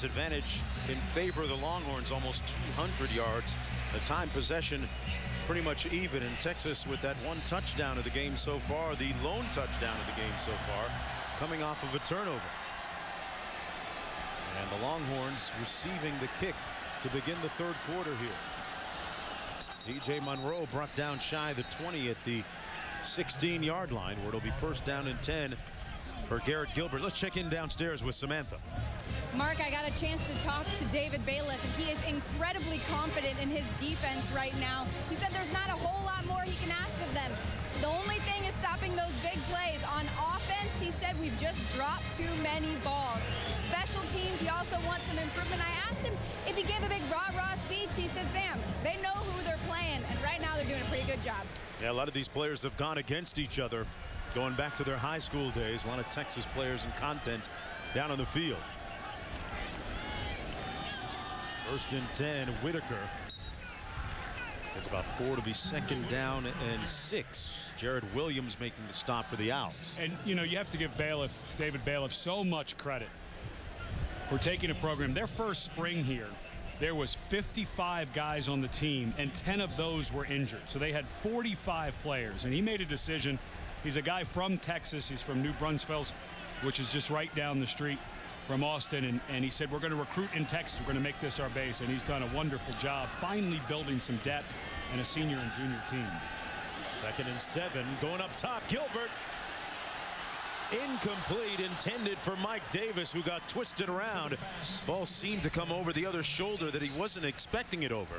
Advantage in favor of the Longhorns, almost 200 yards. The time possession pretty much even, in Texas with that one touchdown of the game so far, the lone touchdown of the game so far, coming off of a turnover. And the Longhorns receiving the kick to begin the third quarter here. DJ Monroe brought down shy of the 20 at the 16-yard line, where it'll be first down and 10 for Garrett Gilbert. Let's check in downstairs with Samantha. Mark, I got a chance to talk to David Bailiff, and he is incredibly confident in his defense right now. He said there's not a whole lot more he can ask of them. The only thing is stopping those big plays. On offense, he said we've just dropped too many balls. Special teams, he also wants some improvement. I asked him if he gave a big rah-rah speech. He said, Sam, they know who they're playing, and right now they're doing a pretty good job. Yeah, a lot of these players have gone against each other, going back to their high school days. A lot of Texas players and content down on the field. First and 10, Whitaker. It's about 4 to be second down and 6. Jared Williams making the stop for the Owls. And, you know, you have to give Bailiff, David Bailiff, so much credit for taking a program. Their first spring here, there was 55 guys on the team, and 10 of those were injured. So they had 45 players, and he made a decision. He's a guy from Texas. He's from New Braunfels, which is just right down the street from Austin, and he said, we're going to recruit in Texas. We're going to make this our base, and he's done a wonderful job finally building some depth and a senior and junior team. Second and 7, going up top, Gilbert. Incomplete, intended for Mike Davis, who got twisted around. Ball seemed to come over the other shoulder that he wasn't expecting it over.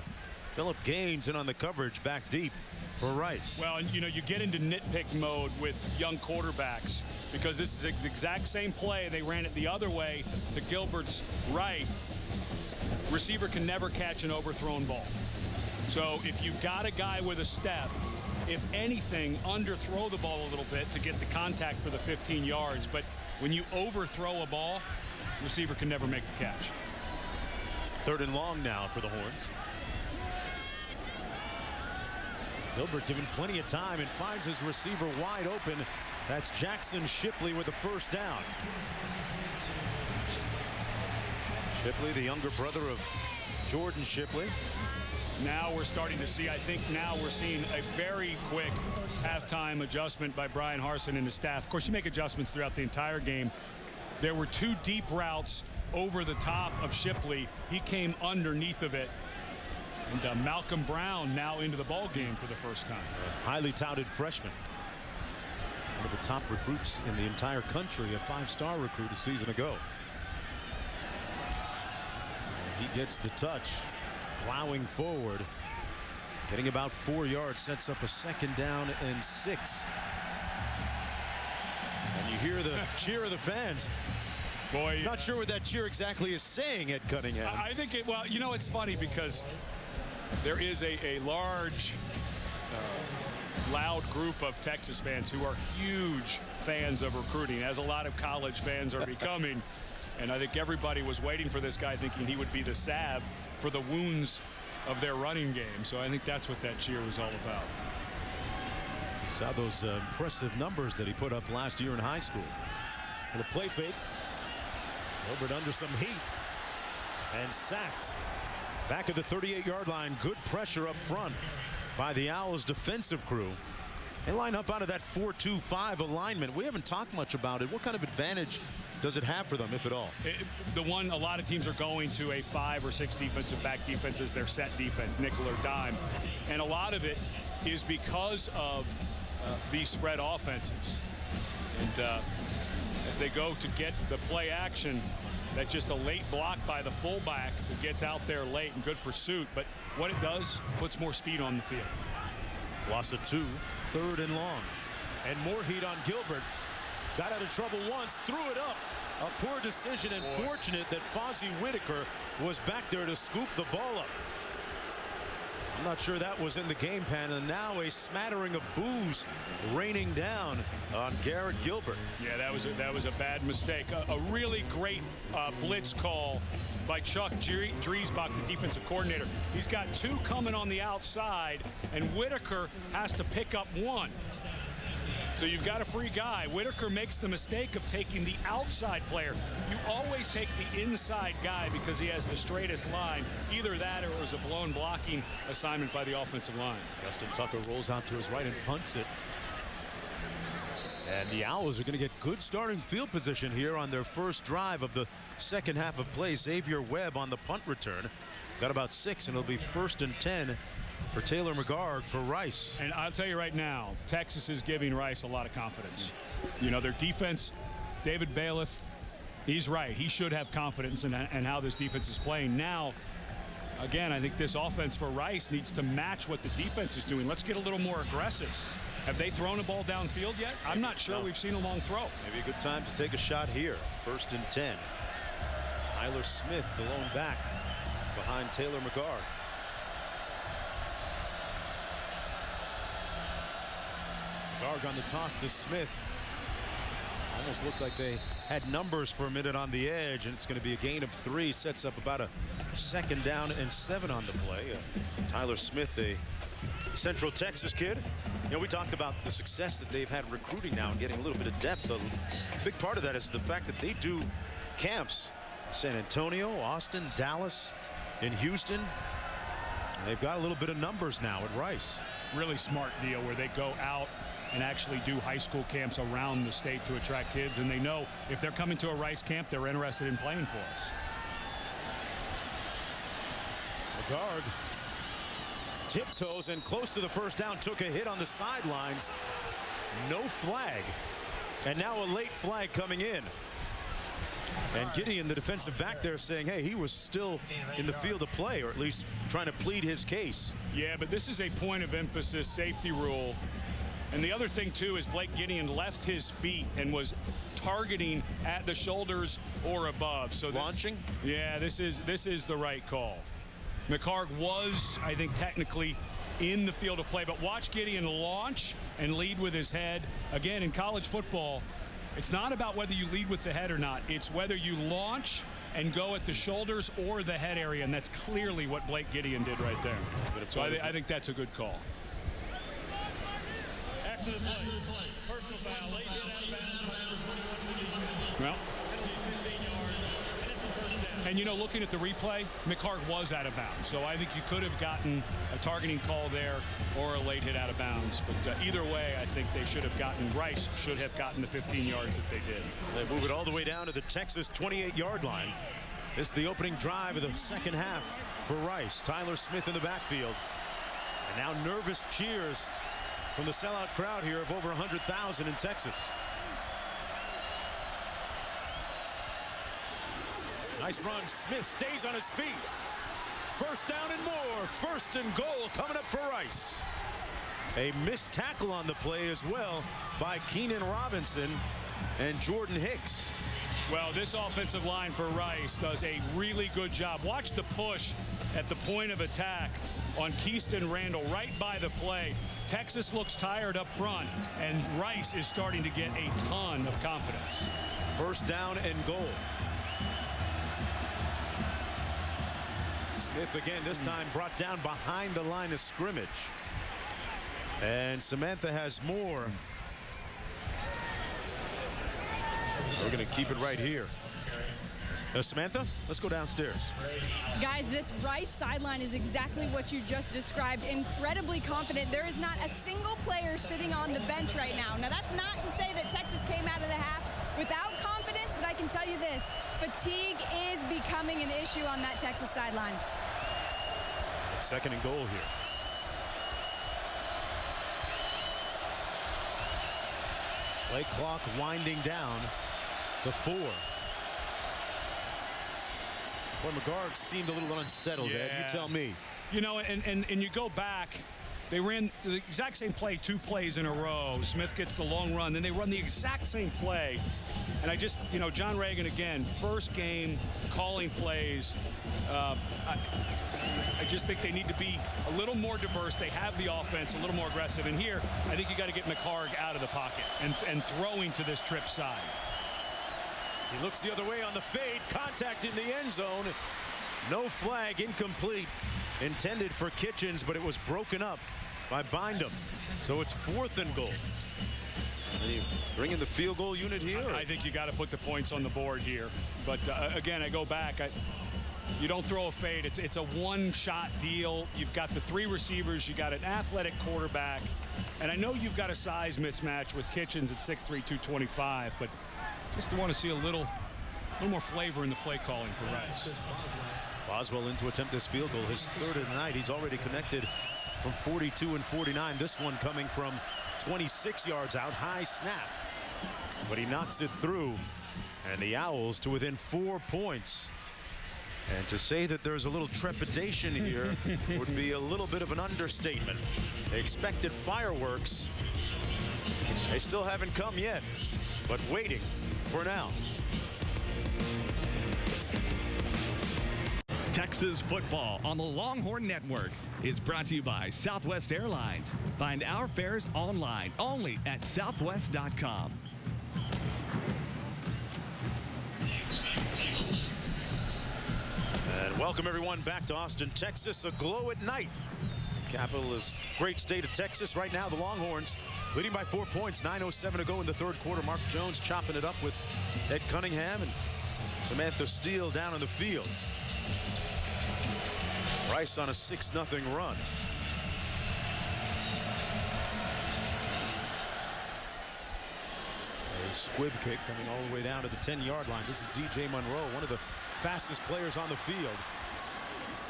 Phillip Gaines in on the coverage back deep for Rice. Well, and you know, you get into nitpick mode with young quarterbacks, because this is the exact same play. They ran it the other way to Gilbert's right. Receiver can never catch an overthrown ball. So if you've got a guy with a step, if anything, underthrow the ball a little bit to get the contact for the 15 yards. But when you overthrow a ball, receiver can never make the catch. Third and long now for the Horns. Gilbert given plenty of time and finds his receiver wide open. That's Jackson Shipley with the first down. Shipley, the younger brother of Jordan Shipley. Now we're starting to see, I think now we're seeing a very quick halftime adjustment by Brian Harsin and his staff. Of course, you make adjustments throughout the entire game. There were 2 deep routes over the top of Shipley. He came underneath of it. And Malcolm Brown now into the ball game for the first time. A highly touted freshman. One of the top recruits in the entire country, a 5-star recruit a season ago. And he gets the touch, plowing forward. Getting about 4 yards, sets up a second down and 6. And you hear the cheer of the fans. Boy, not sure what that cheer exactly is saying at Cunningham. I think it, well, you know, it's funny because there is a large, loud group of Texas fans who are huge fans of recruiting, as a lot of college fans are becoming. And I think everybody was waiting for this guy, thinking he would be the salve for the wounds of their running game. So I think that's what that cheer was all about. Saw those impressive numbers that he put up last year in high school. And a play fake. Gilbert under some heat and sacked. Back at the 38-yard line. Good pressure up front by the Owls defensive crew. They line up out of that 4-2-5 alignment. We haven't talked much about it. What kind of advantage does it have for them, if at all? The one a lot of teams are going to a 5 or 6 defensive back defense is their set defense, nickel or dime. And a lot of it is because of these spread offenses. And as they go to get the play action, that's just a late block by the fullback who gets out there late and good pursuit. But what it does, puts more speed on the field. Loss of 2, third and long. And more heat on Gilbert. Got out of trouble once, threw it up. A poor decision, and fortunate that Fozzie Whitaker was back there to scoop the ball up. I'm not sure that was in the game plan, and now a smattering of boos raining down on Garrett Gilbert. Yeah, that was a bad mistake. A really great blitz call by Chuck Driesbach, the defensive coordinator. He's got 2 coming on the outside, and Whitaker has to pick up 1. So you've got a free guy. Whitaker makes the mistake of taking the outside player. You always take the inside guy because he has the straightest line. Either that or it was a blown blocking assignment by the offensive line. Justin Tucker rolls out to his right and punts it. And the Owls are going to get good starting field position here on their first drive of the second half of play. Xavier Webb on the punt return. Got about 6, and it'll be 1st and 10 for Taylor McGarg for Rice. And I'll tell you right now, Texas is giving Rice a lot of confidence. You know, their defense, David Bailiff, he's right. He should have confidence in how this defense is playing. Now, again, I think this offense for Rice needs to match what the defense is doing. Let's get a little more aggressive. Have they thrown a ball downfield yet? I'm not sure we've seen a long throw. Maybe a good time to take a shot here. 1st and 10. Tyler Smith, the lone back, behind Taylor McGarg. McGarg on the toss to Smith. Almost looked like they had numbers for a minute on the edge, and it's going to be a gain of 3. Sets up about a 2nd down and 7 on the play. Tyler Smith, a Central Texas kid. You know, we talked about the success that they've had recruiting now and getting a little bit of depth. A big part of that is the fact that they do camps. San Antonio, Austin, Dallas, in Houston. And they've got a little bit of numbers now at Rice. Really smart deal where they go out and actually do high school camps around the state to attract kids, and they know if they're coming to a Rice camp, they're interested in playing for us. McGarg tiptoes and close to the 1st down, took a hit on the sidelines. No flag, and now a late flag coming in. And Gideon, the defensive back there, saying, hey, he was still in the field of play, or at least trying to plead his case. Yeah, but this is a point of emphasis safety rule. And the other thing, too, is Blake Gideon left his feet and was targeting at the shoulders or above. So launching? Yeah, this is the right call. McGarg was, I think, technically in the field of play, but watch Gideon launch and lead with his head. Again, in college football, it's not about whether you lead with the head or not. It's whether you launch and go at the shoulders or the head area, and that's clearly what Blake Gideon did right there. So I think that's a good call. After the play, personal foul, late hit out of bounds. Well, and you know, looking at the replay, McGarg was out of bounds. So I think you could have gotten a targeting call there or a late hit out of bounds. But either way, I think they should have gotten, Rice should have gotten the 15 yards that they did. They move it all the way down to the Texas 28-yard line. This is the opening drive of the second half for Rice. Tyler Smith in the backfield. And now nervous cheers from the sellout crowd here of over 100,000 in Texas. Nice run. Smith stays on his feet. 1st down and more. 1st and goal coming up for Rice. A missed tackle on the play as well by Keenan Robinson and Jordan Hicks. Well, this offensive line for Rice does a really good job. Watch the push at the point of attack on Keyston Randall right by the play. Texas looks tired up front, and Rice is starting to get a ton of confidence. 1st down and goal. Smith again, this time brought down behind the line of scrimmage. And Samantha has more. We're going to keep it right here. Samantha, let's go downstairs. Guys, this Rice sideline is exactly what you just described. Incredibly confident. There is not a single player sitting on the bench right now. Now, that's not to say that Texas came out of the half without confidence, but I can tell you this, fatigue is becoming an issue on that Texas sideline. 2nd and goal here. Play clock winding down to 4. Well, McGarg seemed a little unsettled, Ed. You tell me. You know, and you go back, they ran the exact same play 2 plays in a row. Smith gets the long run, then they run the exact same play. And I just, you know, John Reagan again, first game calling plays. I just think they need to be a little more diverse. They have the offense, a little more aggressive. And here, I think you got to get McGarg out of the pocket and throwing to this trip side. He looks the other way on the fade. Contact in the end zone. No flag, incomplete. Intended for Kitchens, but it was broken up by Bindum. So it's 4th and goal. And you bring in the field goal unit here? I think you got to put the points on the board here. But again, I go back. You don't throw a fade. It's a one-shot deal. You've got the 3 receivers. You got an athletic quarterback. And I know you've got a size mismatch with Kitchens at 6'3", 225, but just want to see a little more flavor in the play calling for Rice. Boswell in to attempt this field goal, his 3rd of the night. He's already connected from 42 and 49. This one coming from 26 yards out. High snap, but he knocks it through, and the Owls to within 4 points. And to say that there's a little trepidation here would be a little bit of an understatement. They expected fireworks. They still haven't come yet, but waiting for now. Texas football on the Longhorn Network is brought to you by Southwest Airlines. Find our fares online only at southwest.com. And welcome everyone back to Austin, Texas. Aglow at night. Capital is great state of Texas. Right now the Longhorns leading by 4 points. 9:07 to go in the 3rd quarter. Mark Jones chopping it up with Ed Cunningham and Samantha Steele down on the field. Rice on a 6-0 run. A squib kick coming all the way down to the 10-yard line. This is DJ Monroe, one of the fastest players on the field.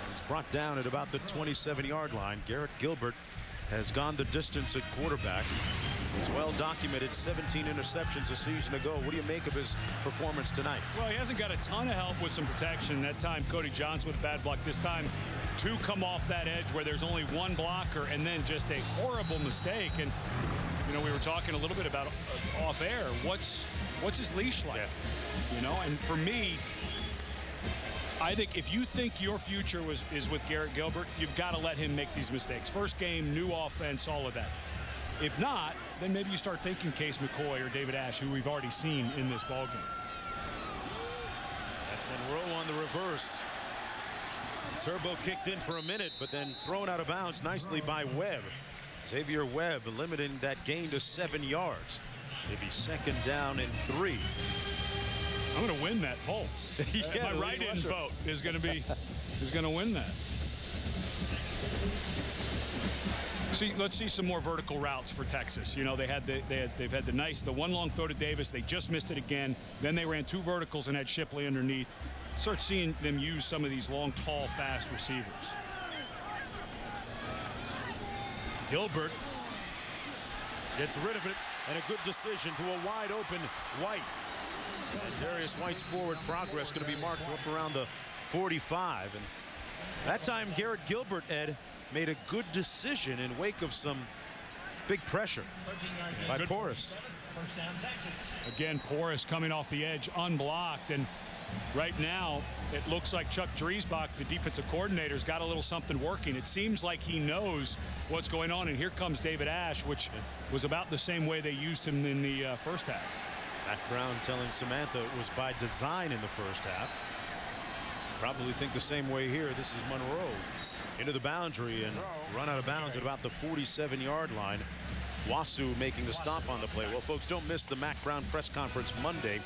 He's brought down at about the 27-yard line. Garrett Gilbert has gone the distance at quarterback. He's well documented, 17 interceptions a season ago. What do you make of his performance tonight? Well, he hasn't got a ton of help with some protection. That time, Cody Johnson with bad block. This time, 2 come off that edge where there's only 1 blocker, and then just a horrible mistake. And you know, we were talking a little bit about off air. What's his leash like? Yeah. You know, and for me, I think if you think your future is with Garrett Gilbert, you've got to let him make these mistakes. First game, new offense, all of that. If not, then maybe you start thinking Case McCoy or David Ash, who we've already seen in this ballgame. That's Monroe on the reverse. Turbo kicked in for a minute, but then thrown out of bounds nicely by Webb. Xavier Webb limiting that gain to 7 yards. Maybe 2nd down and 3. I'm going to win that poll. Yeah, my write-in vote is going to win that. Let's see some more vertical routes for Texas. You know, they've had the one long throw to Davis. They just missed it again. Then they ran 2 verticals and had Shipley underneath. Start seeing them use some of these long, tall, fast receivers. Gilbert gets rid of it, and a good decision to a wide open White. And Darius White's forward progress going to be marked up around the 45. And that time Garrett Gilbert, Ed, made a good decision in wake of some big pressure by Porras. Again, Porras coming off the edge unblocked, and right now it looks like Chuck Driesbach, the defensive coordinator's got a little something working. It seems like he knows what's going on, and here comes David Ash, which was about the same way they used him in the first half. Matt Brown telling Samantha it was by design in the first half. Probably think the same way here. This is Monroe into the boundary and run out of bounds at about the 47-yard line. Wasu making the stop on the play. Well, folks, don't miss the Mack Brown press conference Monday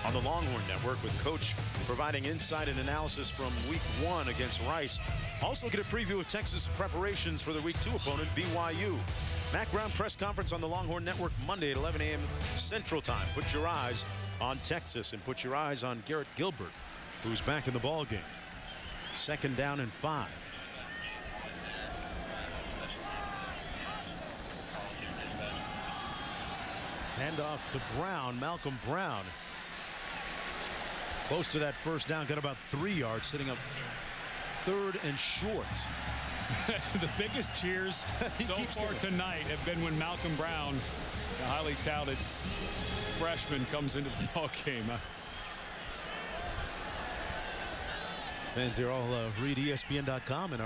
on the Longhorn Network with Coach providing insight and analysis from Week 1 against Rice. Also get a preview of Texas preparations for the Week 2 opponent, BYU. Mack Brown press conference on the Longhorn Network Monday at 11 a.m. Central Time. Put your eyes on Texas and put your eyes on Garrett Gilbert, who's back in the ballgame. 2nd down and 5. Handoff to Brown, Malcolm Brown. Close to that first down, got about 3 yards, sitting up 3rd and short. The biggest cheers so far tonight have been when Malcolm Brown, the highly touted freshman, comes into the ball game. Fans here all read ESPN.com and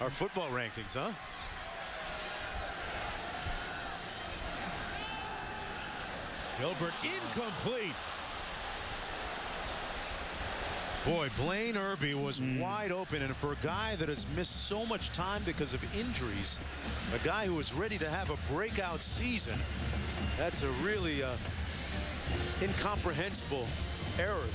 our football rankings, huh? Gilbert incomplete. Boy, Blaine Irby was wide open, and for a guy that has missed so much time because of injuries, a guy who was ready to have a breakout season, that's a really incomprehensible error.